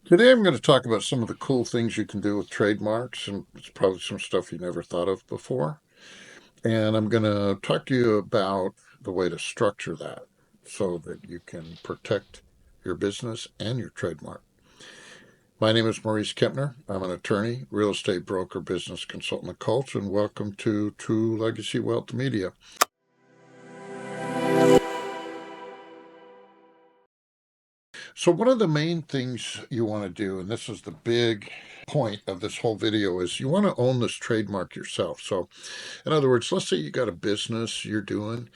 Today I'm going to talk about some of the cool things you can do with trademarks, and it's probably some stuff you never thought of before. And I'm going to talk to you about the way to structure that so that you can protect your business and your trademark. My name is Maurice Kempner. I'm an attorney, real estate broker, business consultant, and coach, and welcome to True Legacy Wealth Media. So one of the main things you want to do, and this is the big point of this whole video, is you want to own this trademark yourself. So in other words, let's say you got a business you're doing.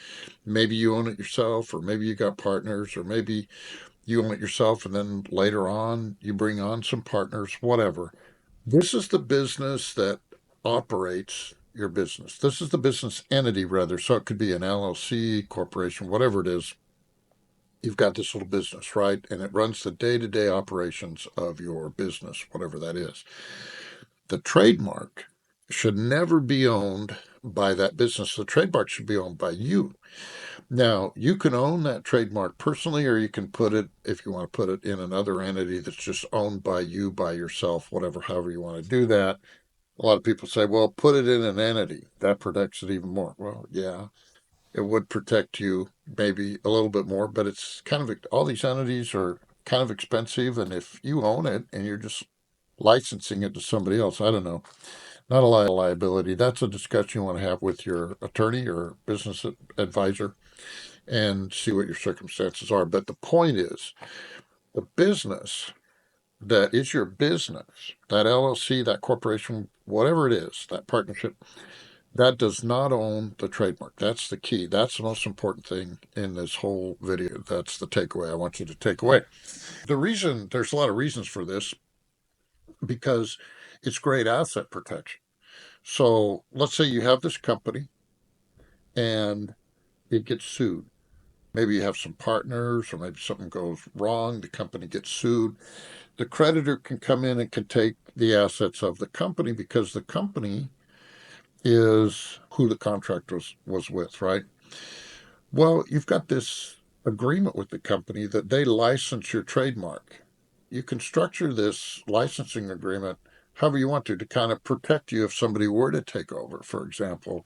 Maybe you own it yourself, or maybe you got partners, or maybe you own it yourself and then later on you bring on some partners, whatever. This is the business that operates your business. This is the business entity, rather. So it could be an LLC, corporation, whatever it is. You've got this little business, right? And it runs the day to day operations of your business, whatever that is. The trademark should never be owned by that business. The trademark should be owned by you. Now, you can own that trademark personally, or you can put it, if you want to put it in another entity that's just owned by you, by yourself, whatever, however you want to do that. A lot of people say, well, put it in an entity. That protects it even more. Well, yeah, it would protect you maybe a little bit more, but it's kind of, all these entities are kind of expensive. And if you own it and you're just licensing it to somebody else, I don't know, not a liability. That's a discussion you want to have with your attorney or business advisor and see what your circumstances are. But the point is, the business that is your business, that LLC, that corporation, whatever it is, that partnership, that does not own the trademark. That's the key. That's the most important thing in this whole video. That's the takeaway I want you to take away. There's a lot of reasons for this because it's great asset protection. So let's say you have this company and it gets sued. Maybe you have some partners, or maybe something goes wrong, the company gets sued. The creditor can come in and can take the assets of the company because the company is who the contract was with, right? Well, you've got this agreement with the company that they license your trademark. You can structure this licensing agreement however you want to kind of protect you if somebody were to take over, for example,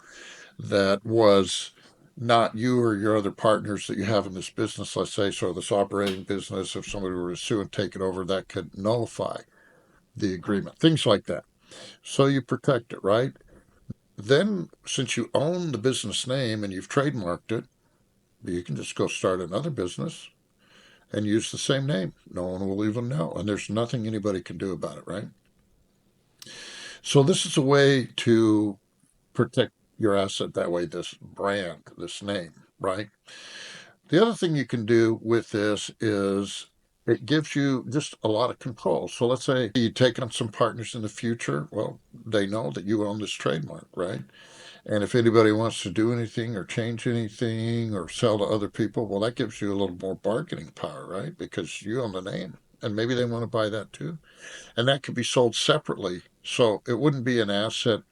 that was not you or your other partners that you have in this business, let's say, so this operating business, if somebody were to sue and take it over, that could nullify the agreement, things like that. So you protect it, right? Then, since you own the business name and you've trademarked it, you can just go start another business and use the same name. No one will even know. And there's nothing anybody can do about it, right? So, this is a way to protect your asset that way, this brand, this name, right? The other thing you can do with this is it gives you just a lot of control. So let's say you take on some partners in the future. Well, they know that you own this trademark, right? And if anybody wants to do anything or change anything or sell to other people, well, that gives you a little more bargaining power, right? Because you own the name. And maybe they want to buy that too. And that could be sold separately. So it wouldn't be an asset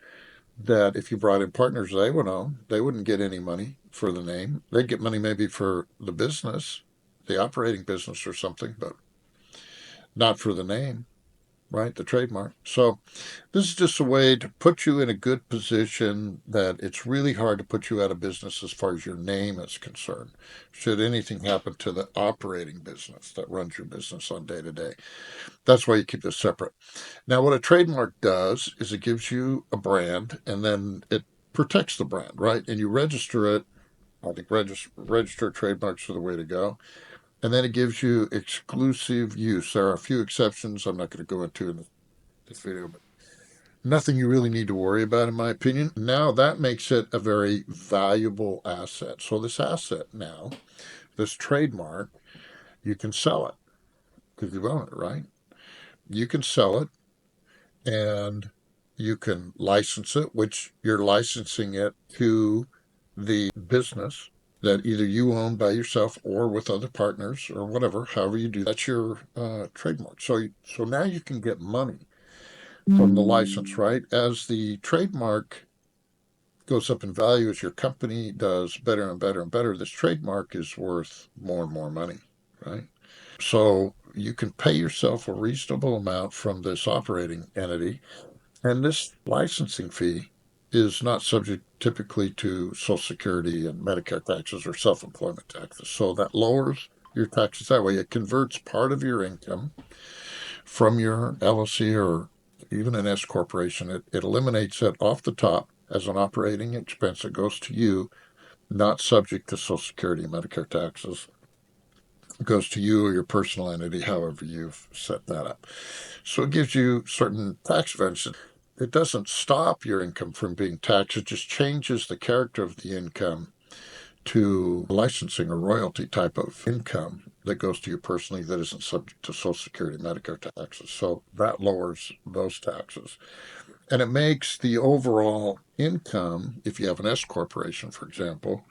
that if you brought in partners, they would own. They wouldn't get any money for the name. They'd get money maybe for the business, the operating business or something, but not for the name, right? The trademark. So this is just a way to put you in a good position that it's really hard to put you out of business as far as your name is concerned. Should anything happen to the operating business that runs your business on day to day, that's why you keep this separate. Now, what a trademark does is it gives you a brand and then it protects the brand, right? And you register it. I think register trademarks are the way to go. And then it gives you exclusive use. There are a few exceptions I'm not going to go into in this video, but nothing you really need to worry about, in my opinion. Now that makes it a very valuable asset. So this asset now, this trademark, you can sell it because you own it, right? You can sell it and you can license it, which you're licensing it to the business that either you own by yourself or with other partners or whatever, however you do. That's your trademark. So now you can get money from the license, right? As the trademark goes up in value, as your company does better and better and better, this trademark is worth more and more money, right? So you can pay yourself a reasonable amount from this operating entity, and this licensing fee is not subject typically to Social Security and Medicare taxes or self-employment taxes. So that lowers your taxes that way. It converts part of your income from your LLC or even an S corporation. It eliminates it off the top as an operating expense. It goes to you, not subject to Social Security and Medicare taxes. It goes to you or your personal entity, however you've set that up. So it gives you certain tax advantages. It doesn't stop your income from being taxed. It just changes the character of the income to licensing or royalty type of income that goes to you personally that isn't subject to Social Security and Medicare taxes. So that lowers those taxes. And it makes the overall income, if you have an S corporation, for example,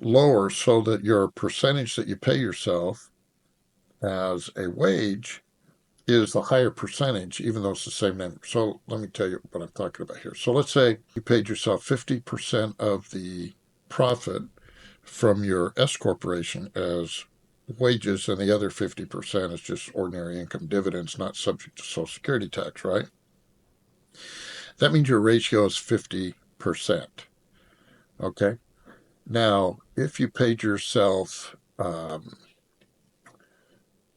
lower so that your percentage that you pay yourself as a wage is the higher percentage, even though it's the same number. So let me tell you what I'm talking about here. So let's say you paid yourself 50% of the profit from your S corporation as wages, and the other 50% is just ordinary income dividends, not subject to Social Security tax, right? That means your ratio is 50%. Okay. Now, if you paid yourself a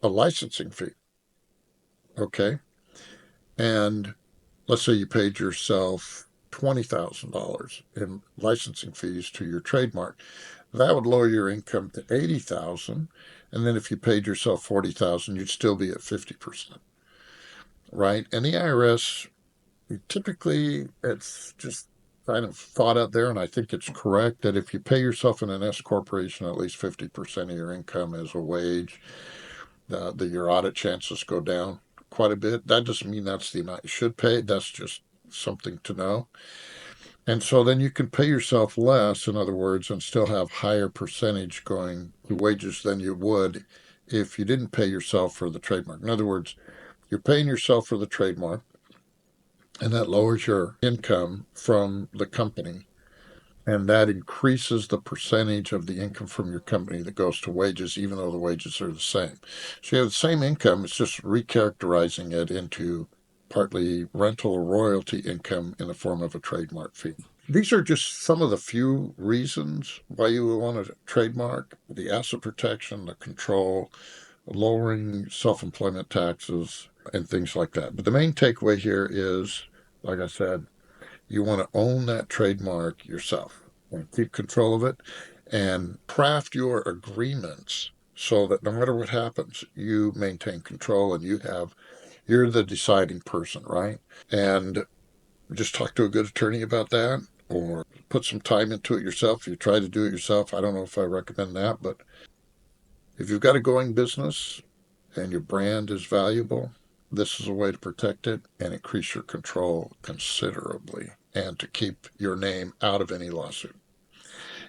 licensing fee, okay, and let's say you paid yourself $20,000 in licensing fees to your trademark, that would lower your income to 80,000, and then if you paid yourself 40,000, you'd still be at 50%, right? And the IRS, typically, it's just kind of thought out there, and I think it's correct that if you pay yourself in an S corporation at least 50% of your income as a wage, your audit chances go down quite a bit. That doesn't mean that's the amount you should pay. That's just something to know. And so then you can pay yourself less, in other words, and still have higher percentage going to wages than you would if you didn't pay yourself for the trademark. In other words, you're paying yourself for the trademark, and that lowers your income from the company. And that increases the percentage of the income from your company that goes to wages, even though the wages are the same. So you have the same income, it's just recharacterizing it into partly rental or royalty income in the form of a trademark fee. These are just some of the few reasons why you would want to trademark: the asset protection, the control, lowering self-employment taxes, and things like that. But the main takeaway here is, like I said, you want to own that trademark yourself and keep control of it and craft your agreements so that no matter what happens, you maintain control and you're the deciding person, right? And just talk to a good attorney about that, or put some time into it yourself. If you try to do it yourself, I don't know if I recommend that, but if you've got a going business and your brand is valuable, this is a way to protect it and increase your control considerably and to keep your name out of any lawsuit.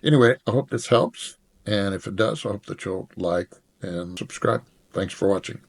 Anyway, I hope this helps. And if it does, I hope that you'll like and subscribe. Thanks for watching.